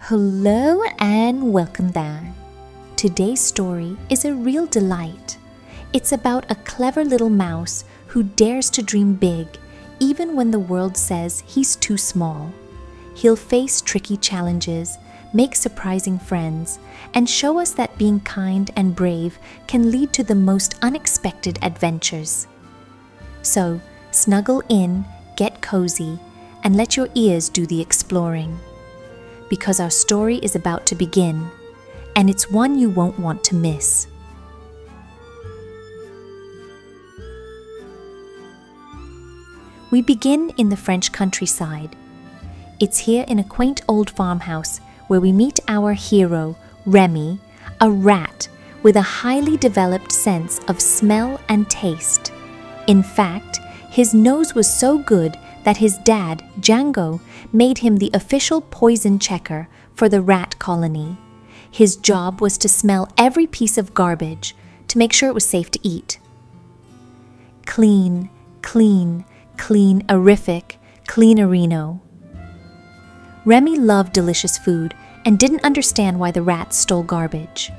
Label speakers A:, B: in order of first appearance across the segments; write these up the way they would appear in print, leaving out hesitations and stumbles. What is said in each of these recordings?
A: Hello and welcome there. Today's story is a real delight. It's about a clever little mouse who dares to dream big even when the world says he's too small. He'll face tricky challenges, make surprising friends, and show us that being kind and brave can lead to the most unexpected adventures. So, snuggle in, get cozy, and let your ears do the exploring. Because our story is about to begin, and it's one you won't want to miss. We begin in the French countryside. It's here in a quaint old farmhouse where we meet our hero, Remy, a rat with a highly developed sense of smell and taste. In fact, his nose was so good that his dad, Django, made him the official poison checker for the rat colony. His job was to smell every piece of garbage to make sure it was safe to eat. Clean, clean, clean-erific, cleanerino. Remy loved delicious food and didn't understand why the rats stole garbage.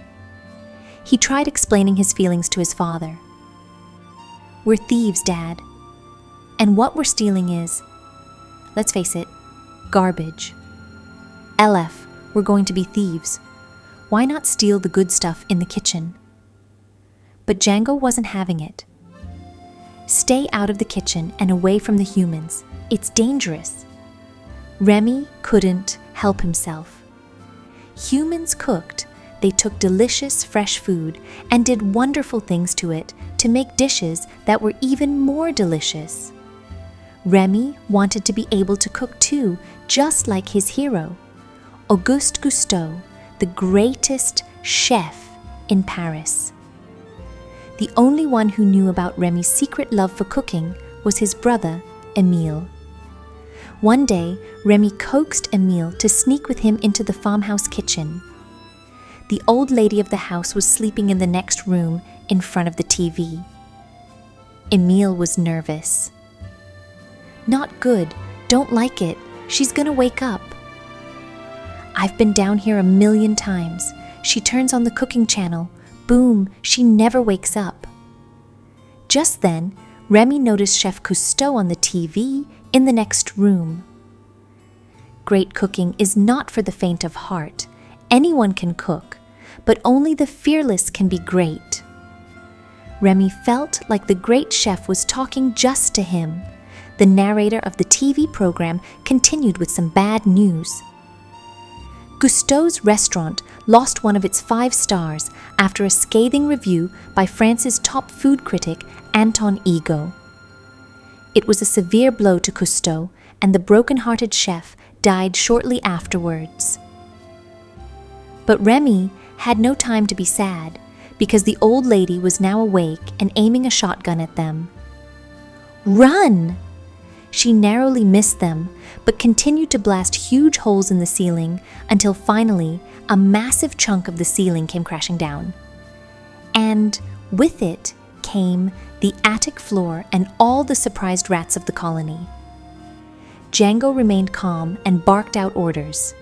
A: He tried explaining his feelings to his father. "We're thieves, Dad. And what we're stealing is, let's face it, garbage. LF, we're going to be thieves. Why not steal the good stuff in the kitchen?" But Django wasn't having it. "Stay out of the kitchen and away from the humans. It's dangerous." Remy couldn't help himself. Humans cooked. They took delicious fresh food and did wonderful things to it to make dishes that were even more delicious. Remy wanted to be able to cook too, just like his hero, Auguste Gusteau, the greatest chef in Paris. The only one who knew about Remy's secret love for cooking was his brother, Emile. One day, Remy coaxed Emile to sneak with him into the farmhouse kitchen. The old lady of the house was sleeping in the next room in front of the TV. Emile was nervous. "Not good. Don't like it. She's gonna wake up." "I've been down here a million times. She turns on the cooking channel. Boom, she never wakes up." Just then, Remy noticed Chef Cousteau on the TV in the next room. Great cooking is not for the faint of heart. Anyone can cook, but only the fearless can be great. Remy felt like the great chef was talking just to him. The narrator of the TV program continued with some bad news. Cousteau's restaurant lost one of its 5 stars after a scathing review by France's top food critic, Anton Ego. It was a severe blow to Cousteau, and the broken-hearted chef died shortly afterwards. But Remy had no time to be sad, because the old lady was now awake and aiming a shotgun at them. "Run!" She narrowly missed them, but continued to blast huge holes in the ceiling until finally a massive chunk of the ceiling came crashing down. And with it came the attic floor and all the surprised rats of the colony. Django remained calm and barked out orders.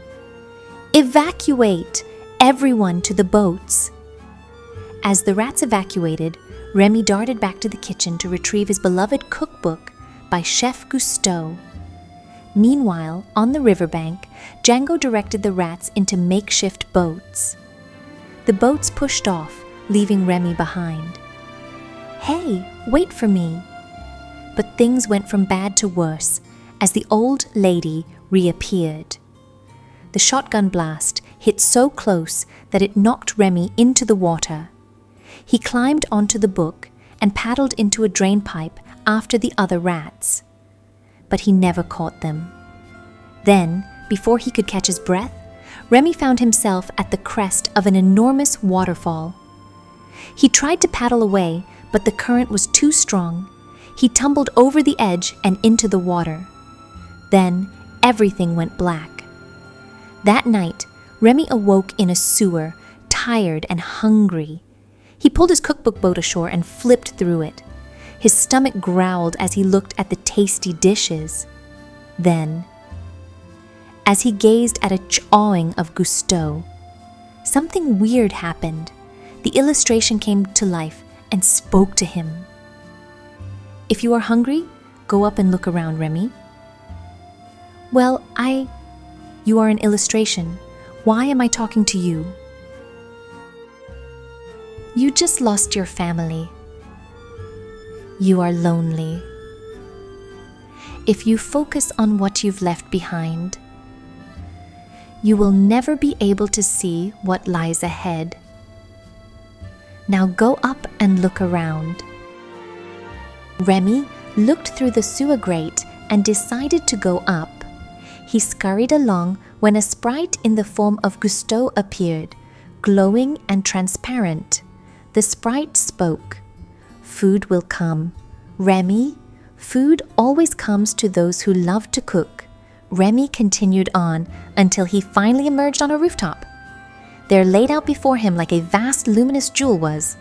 A: "Evacuate! Everyone to the boats!" As the rats evacuated, Remy darted back to the kitchen to retrieve his beloved cookbook by Chef Cousteau. Meanwhile, on the riverbank, Django directed the rats into makeshift boats. The boats pushed off, leaving Remy behind. "Hey, wait for me!" But things went from bad to worse as the old lady reappeared. The shotgun blast hit so close that it knocked Remy into the water. He climbed onto the book and paddled into a drain pipe after the other rats. But he never caught them. Then, before he could catch his breath, Remy found himself at the crest of an enormous waterfall. He tried to paddle away, but the current was too strong. He tumbled over the edge and into the water. Then, everything went black. That night, Remy awoke in a sewer, tired and hungry. He pulled his cookbook boat ashore and flipped through it. His stomach growled as he looked at the tasty dishes. Then, As he gazed at a chawing of Gusteau, something weird happened. The illustration came to life and spoke to him. If you are hungry, go up and look around, Remy. Well, You are an illustration. Why am I talking to you? You just lost your family. You are lonely. If you focus on what you've left behind, you will never be able to see what lies ahead. Now go up and look around. Remy looked through the sewer grate and decided to go up. He scurried along when a sprite in the form of Gusteau appeared, glowing and transparent. The sprite spoke. Food will come. Remy, food always comes to those who love to cook. Remy continued on until he finally emerged on a rooftop. There laid out before him like a vast luminous jewel was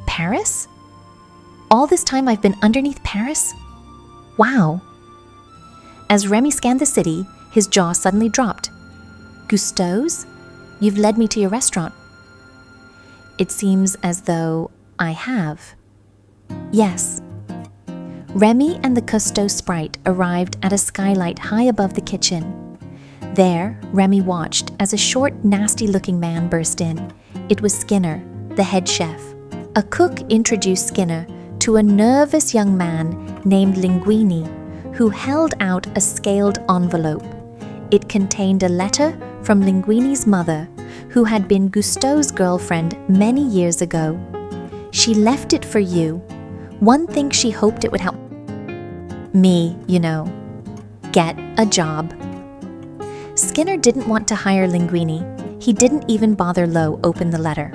A: Paris? All this time I've been underneath Paris? Wow. As Remy scanned the city, his jaw suddenly dropped. Gusteau's? You've led me to your restaurant. It seems as though I have. Yes. Remy and the Gusteau sprite arrived at a skylight high above the kitchen. There, Remy watched as a short, nasty-looking man burst in. It was Skinner, the head chef. A cook introduced Skinner to a nervous young man named Linguini, who held out a scaled envelope. It contained a letter from Linguini's mother, who had been Gusteau's girlfriend many years ago. She left it for you. One thing she hoped it would help me, get a job. Skinner didn't want to hire Linguini. He didn't even bother Lo open the letter.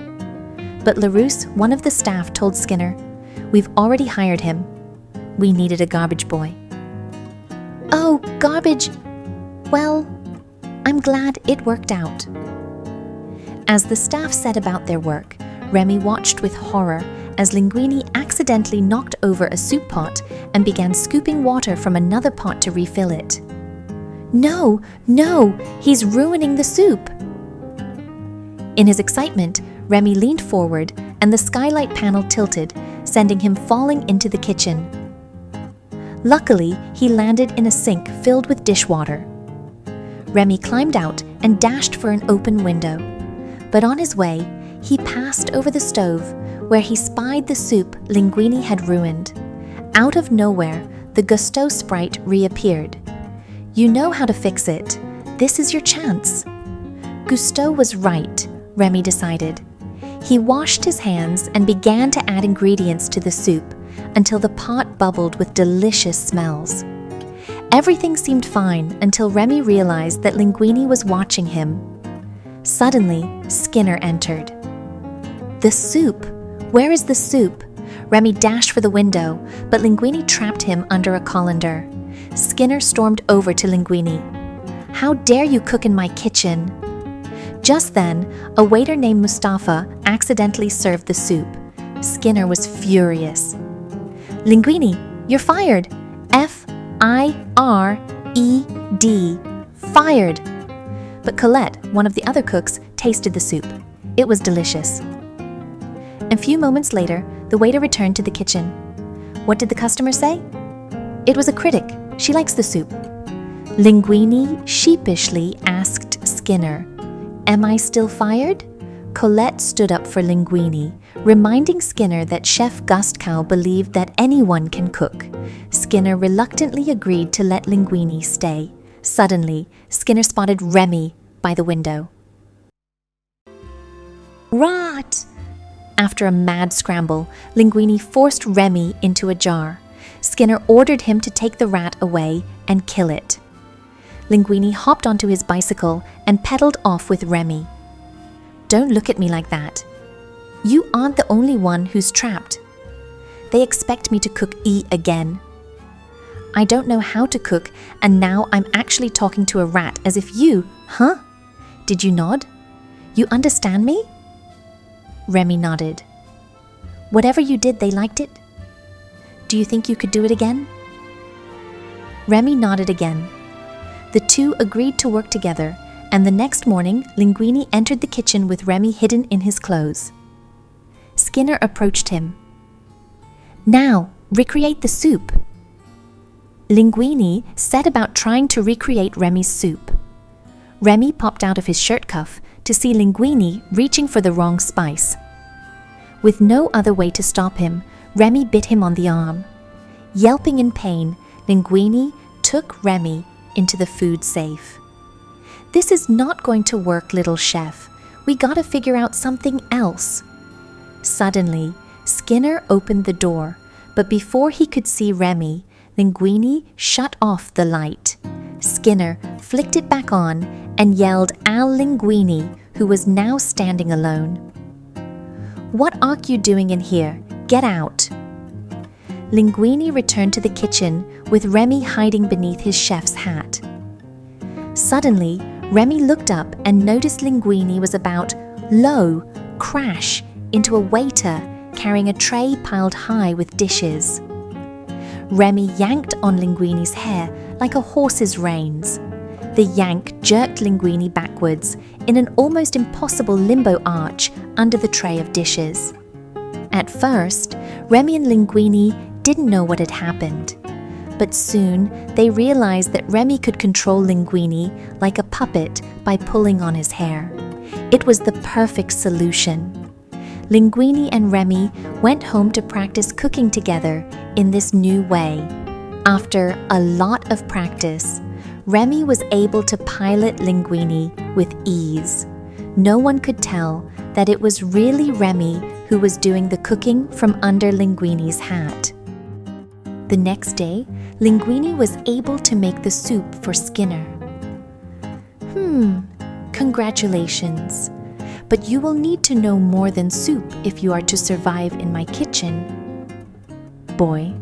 A: But LaRousse, one of the staff, told Skinner, "We've already hired him. We needed a garbage boy." "Oh, garbage. Well, I'm glad it worked out." As the staff set about their work, Remy watched with horror as Linguini accidentally knocked over a soup pot and began scooping water from another pot to refill it. No, he's ruining the soup. In his excitement, Remy leaned forward and the skylight panel tilted, sending him falling into the kitchen. Luckily, he landed in a sink filled with dishwater. Remy climbed out and dashed for an open window. But on his way, he passed over the stove, where he spied the soup Linguini had ruined. Out of nowhere, the Gusteau sprite reappeared. You know how to fix it. This is your chance. Gusteau was right, Remy decided. He washed his hands and began to add ingredients to the soup until the pot bubbled with delicious smells. Everything seemed fine until Remy realized that Linguini was watching him. Suddenly, Skinner entered. The soup! Where is the soup? Remy dashed for the window, but Linguini trapped him under a colander. Skinner stormed over to Linguini. "How dare you cook in my kitchen?" Just then, a waiter named Mustafa accidentally served the soup. Skinner was furious. "Linguini, you're fired. F-I-R-E-D. Fired." But Colette, one of the other cooks, tasted the soup. It was delicious. A few moments later, the waiter returned to the kitchen. What did the customer say? It was a critic. She likes the soup. Linguini sheepishly asked Skinner, "Am I still fired?" Colette stood up for Linguini, reminding Skinner that Chef Gustkow believed that anyone can cook. Skinner reluctantly agreed to let Linguini stay. Suddenly, Skinner spotted Remy by the window. "Rat!" After a mad scramble, Linguini forced Remy into a jar. Skinner ordered him to take the rat away and kill it. Linguini hopped onto his bicycle and pedaled off with Remy. "Don't look at me like that. You aren't the only one who's trapped. They expect me to cook again. I don't know how to cook, and now I'm actually talking to a rat as if you, huh? Did you nod? You understand me?" Remy nodded. "Whatever you did, they liked it? Do you think you could do it again?" Remy nodded again. The two agreed to work together, and the next morning, Linguini entered the kitchen with Remy hidden in his clothes. Skinner approached him. "Now, recreate the soup." Linguini set about trying to recreate Remy's soup. Remy popped out of his shirt cuff to see Linguini reaching for the wrong spice. With no other way to stop him, Remy bit him on the arm. Yelping in pain, Linguini took Remy into the food safe. "This is not going to work, little chef. We gotta figure out something else." Suddenly, Skinner opened the door, but before he could see Remy, Linguini shut off the light. Skinner flicked it back on and yelled at Linguini, who was now standing alone. "What are you doing in here? Get out!" Linguini returned to the kitchen with Remy hiding beneath his chef's hat. Suddenly, Remy looked up and noticed Linguini was about, crash into a waiter carrying a tray piled high with dishes. Remy yanked on Linguini's hair like a horse's reins. The yank jerked Linguini backwards in an almost impossible limbo arch under the tray of dishes. At first, Remy and Linguini didn't know what had happened. But soon, they realized that Remy could control Linguini like a puppet by pulling on his hair. It was the perfect solution. Linguini and Remy went home to practice cooking together in this new way. After a lot of practice, Remy was able to pilot Linguini with ease. No one could tell that it was really Remy who was doing the cooking from under Linguini's hat. The next day, Linguini was able to make the soup for Skinner. Congratulations. But you will need to know more than soup if you are to survive in my kitchen, boy.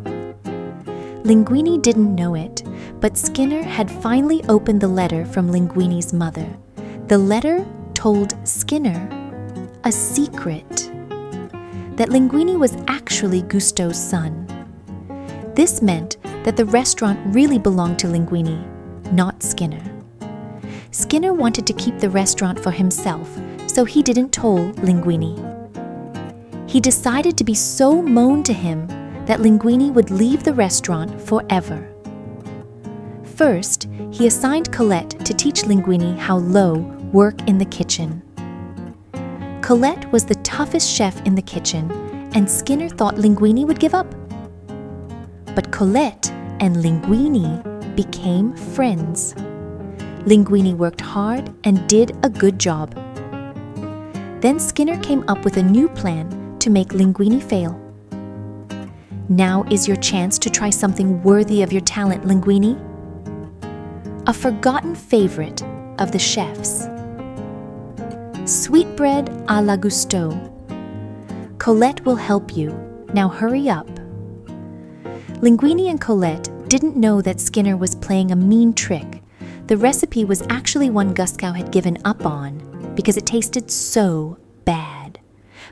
A: Linguini didn't know it, but Skinner had finally opened the letter from Linguini's mother. The letter told Skinner a secret: that Linguini was actually Gusteau's son. This meant that the restaurant really belonged to Linguini, not Skinner. Skinner wanted to keep the restaurant for himself, so he didn't toll Linguini. He decided to be so mean to him that Linguini would leave the restaurant forever. First, he assigned Colette to teach Linguini how work in the kitchen. Colette was the toughest chef in the kitchen, and Skinner thought Linguini would give up. But Colette and Linguini became friends. Linguini worked hard and did a good job. Then Skinner came up with a new plan to make Linguini fail. "Now is your chance to try something worthy of your talent, Linguini." A forgotten favorite of the chefs. Sweetbread à la Gusteau. Colette will help you. Now hurry up. Linguini and Colette didn't know that Skinner was playing a mean trick. The recipe was actually one Gusteau had given up on because it tasted so bad.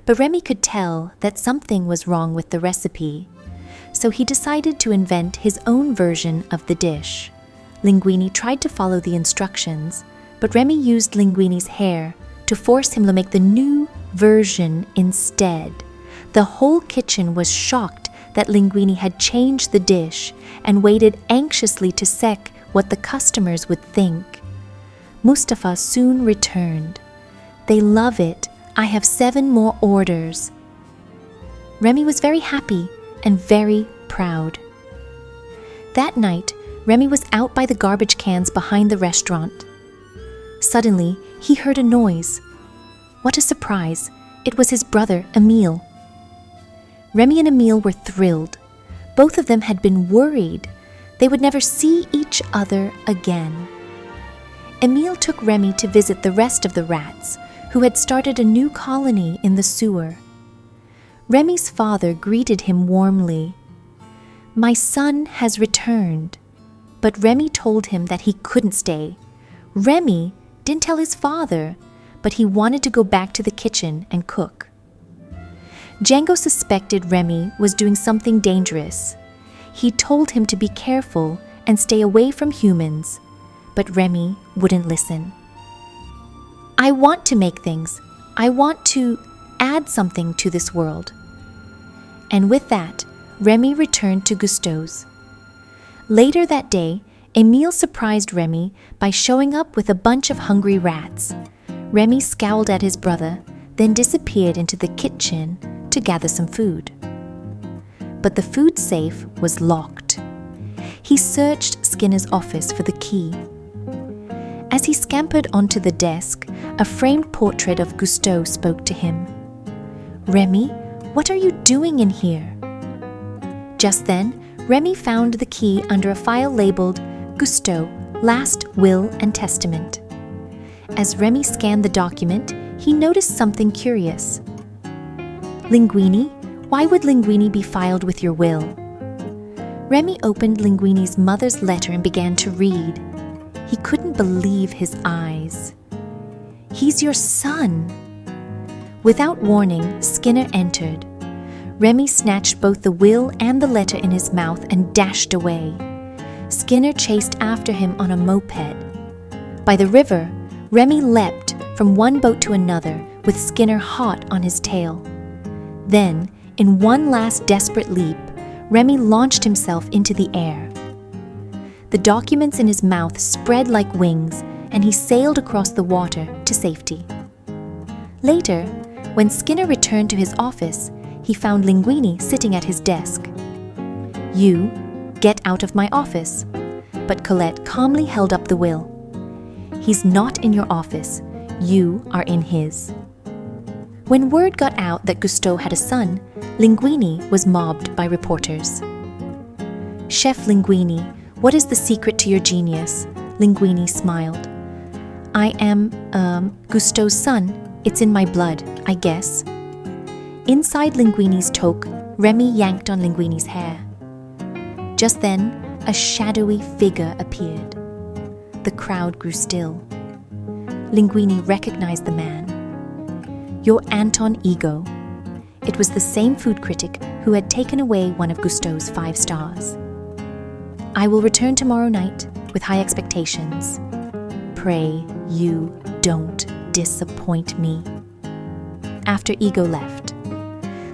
A: But Remy could tell that something was wrong with the recipe, so he decided to invent his own version of the dish. Linguini tried to follow the instructions, but Remy used Linguini's hair to force him to make the new version instead. The whole kitchen was shocked that Linguini had changed the dish and waited anxiously to see what the customers would think. Mustafa soon returned. "They love it. I have 7 more orders." Remy was very happy and very proud. That night, Remy was out by the garbage cans behind the restaurant. Suddenly, he heard a noise. What a surprise! It was his brother, Emile. Remy and Emile were thrilled. Both of them had been worried. They would never see each other again. Emile took Remy to visit the rest of the rats, who had started a new colony in the sewer. Remy's father greeted him warmly. "My son has returned." But Remy told him that he couldn't stay. Remy didn't tell his father, but he wanted to go back to the kitchen and cook. Django suspected Remy was doing something dangerous. He told him to be careful and stay away from humans, But Remy wouldn't listen. I want to make things. I want to add something to this world. And with that, Remy returned to Gusteau's. Later that day, Emile surprised Remy by showing up with a bunch of hungry rats. Remy scowled at his brother, then disappeared into the kitchen to gather some food. But the food safe was locked. He searched Skinner's office for the key. As he scampered onto the desk, a framed portrait of Gusteau spoke to him. "Remy, what are you doing in here?" Just then, Remy found the key under a file labeled Gusteau, Last Will and Testament. As Remy scanned the document, he noticed something curious. "Linguini? Why would Linguini be filed with your will?" Remy opened Linguini's mother's letter and began to read. He couldn't believe his eyes. "He's your son." Without warning, Skinner entered. Remy snatched both the will and the letter in his mouth and dashed away. Skinner chased after him on a moped. By the river, Remy leapt from one boat to another with Skinner hot on his tail. Then, in one last desperate leap, Remy launched himself into the air. The documents in his mouth spread like wings, and he sailed across the water to safety. Later, when Skinner returned to his office, he found Linguini sitting at his desk. "You, get out of my office." But Colette calmly held up the will. "He's not in your office. You are in his." When word got out that Gusteau had a son, Linguini was mobbed by reporters. "Chef Linguini, what is the secret to your genius?" Linguini smiled. "I am, Gusteau's son. It's in my blood, I guess." Inside Linguini's toque, Remy yanked on Linguini's hair. Just then, a shadowy figure appeared. The crowd grew still. Linguini recognized the man. "You're Anton Ego." It was the same food critic who had taken away one of Gusteau's 5 stars. "I will return tomorrow night with high expectations. Pray you don't disappoint me." After Ego left,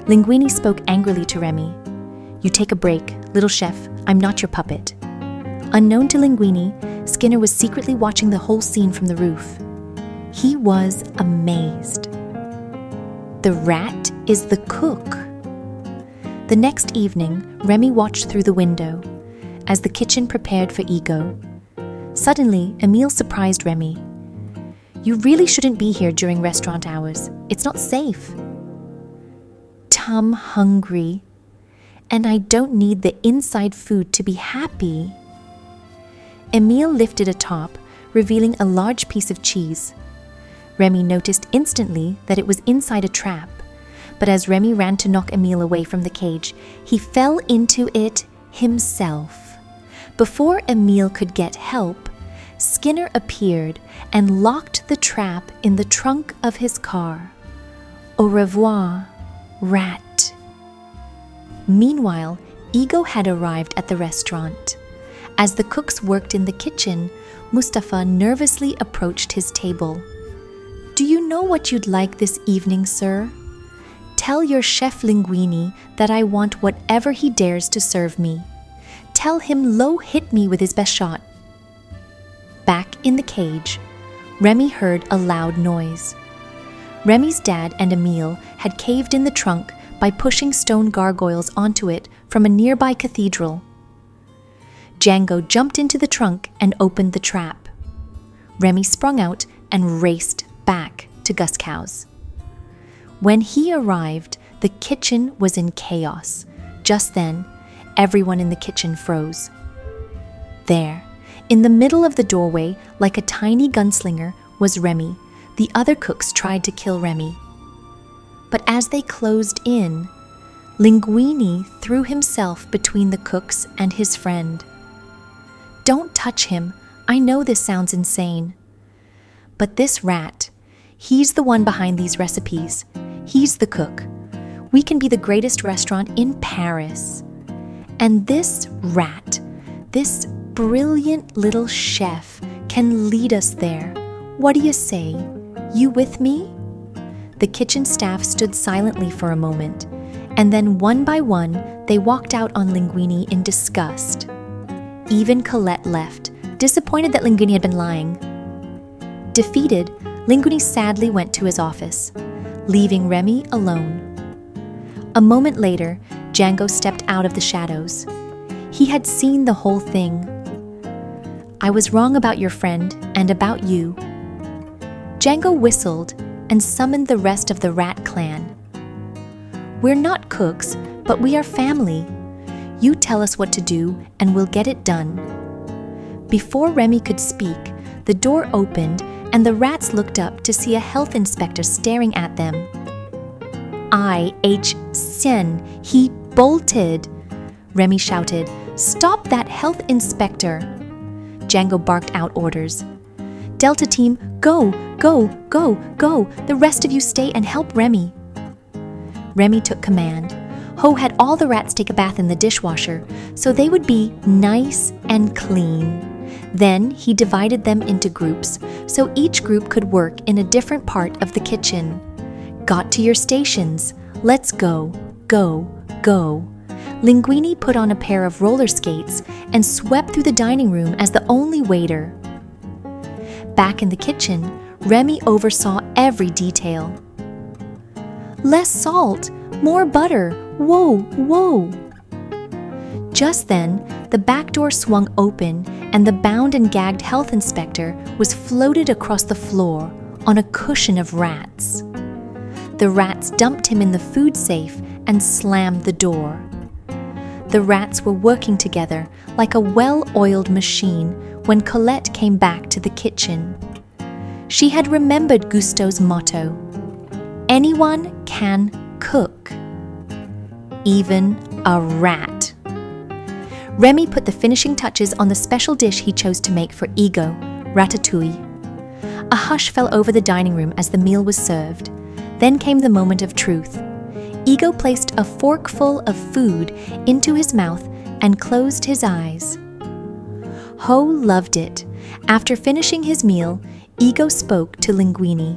A: Linguini spoke angrily to Remy. "You take a break, little chef. I'm not your puppet." Unknown to Linguini, Skinner was secretly watching the whole scene from the roof. He was amazed. The rat is the cook. The next evening, Remy watched through the window as the kitchen prepared for Ego. Suddenly, Emile surprised Remy. "You really shouldn't be here during restaurant hours. It's not safe." "I'm hungry, and I don't need the inside food to be happy." Emile lifted a top, revealing a large piece of cheese. Remy noticed instantly that it was inside a trap, but as Remy ran to knock Emile away from the cage, he fell into it himself. Before Emile could get help, Skinner appeared and locked the trap in the trunk of his car. Au revoir, rat. Meanwhile, Ego had arrived at the restaurant. As the cooks worked in the kitchen, Mustafa nervously approached his table. "Do you know what you'd like this evening, sir? Tell your chef Linguini that I want whatever he dares to serve me. Tell him Lo hit me with his best shot." Back in the cage, Remy heard a loud noise. Remy's dad and Emile had caved in the trunk by pushing stone gargoyles onto it from a nearby cathedral. Django jumped into the trunk and opened the trap. Remy sprung out and raced back to Guskow's. When he arrived, the kitchen was in chaos. Just then, everyone in the kitchen froze. There, in the middle of the doorway, like a tiny gunslinger, was Remy. The other cooks tried to kill Remy. But as they closed in, Linguini threw himself between the cooks and his friend. "Don't touch him. I know this sounds insane. But this rat, he's the one behind these recipes. He's the cook. We can be the greatest restaurant in Paris. And this rat, this brilliant little chef, can lead us there. What do you say? You with me?" The kitchen staff stood silently for a moment, and then one by one, they walked out on Linguini in disgust. Even Colette left, disappointed that Linguini had been lying. Defeated, Linguini sadly went to his office, leaving Remy alone. A moment later, Django stepped out of the shadows. He had seen the whole thing. "I was wrong about your friend and about you." Django whistled and summoned the rest of the rat clan. "We're not cooks, but we are family. You tell us what to do and we'll get it done." Before Remy could speak, the door opened and the rats looked up to see a health inspector staring at them. "Sen, he bolted!" Remy shouted. "Stop that health inspector!" Django barked out orders. "Delta team, go, go, go, go! The rest of you stay and help Remy." Remy took command. Ho had all the rats take a bath in the dishwasher so they would be nice and clean. Then he divided them into groups so each group could work in a different part of the kitchen. "Got to your stations. Let's go, go, go." Linguini put on a pair of roller skates and swept through the dining room as the only waiter. Back in the kitchen, Remy oversaw every detail. "Less salt, more butter, whoa, whoa." Just then, the back door swung open and the bound and gagged health inspector was floated across the floor on a cushion of rats. The rats dumped him in the food safe and slammed the door. The rats were working together like a well-oiled machine when Colette came back to the kitchen. She had remembered Gusteau's motto, "Anyone can cook, even a rat." Remy put the finishing touches on the special dish he chose to make for Ego, Ratatouille. A hush fell over the dining room as the meal was served. Then came the moment of truth. Ego placed a forkful of food into his mouth and closed his eyes. Ho loved it. After finishing his meal, Ego spoke to Linguini.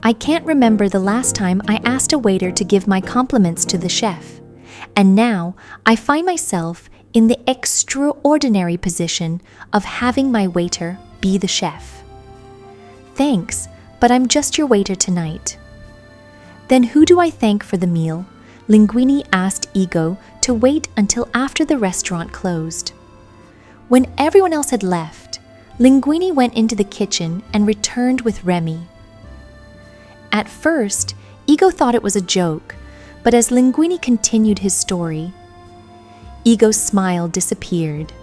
A: "I can't remember the last time I asked a waiter to give my compliments to the chef, and now I find myself in the extraordinary position of having my waiter be the chef. Thanks, but I'm just your waiter tonight." "Then who do I thank for the meal?" Linguini asked Ego to wait until after the restaurant closed. When everyone else had left, Linguini went into the kitchen and returned with Remy. At first, Ego thought it was a joke, but as Linguini continued his story, Ego's smile disappeared.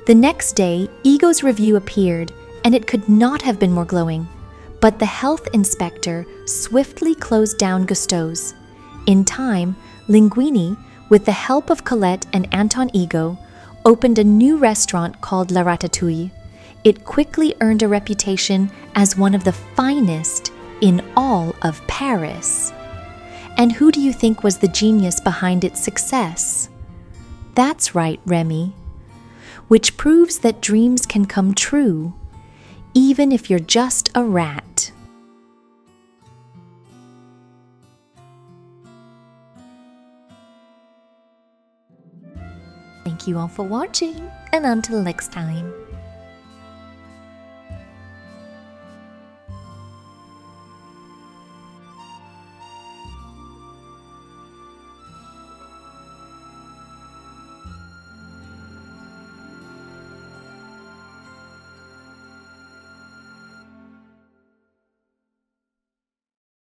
A: The next day, Ego's review appeared, and it could not have been more glowing. But the health inspector swiftly closed down Gusteau's. In time, Linguini, with the help of Colette and Anton Ego, opened a new restaurant called La Ratatouille. It quickly earned a reputation as one of the finest in all of Paris. And who do you think was the genius behind its success? That's right, Remy. Which proves that dreams can come true, even if you're just a rat. Thank you all for watching, and until next time.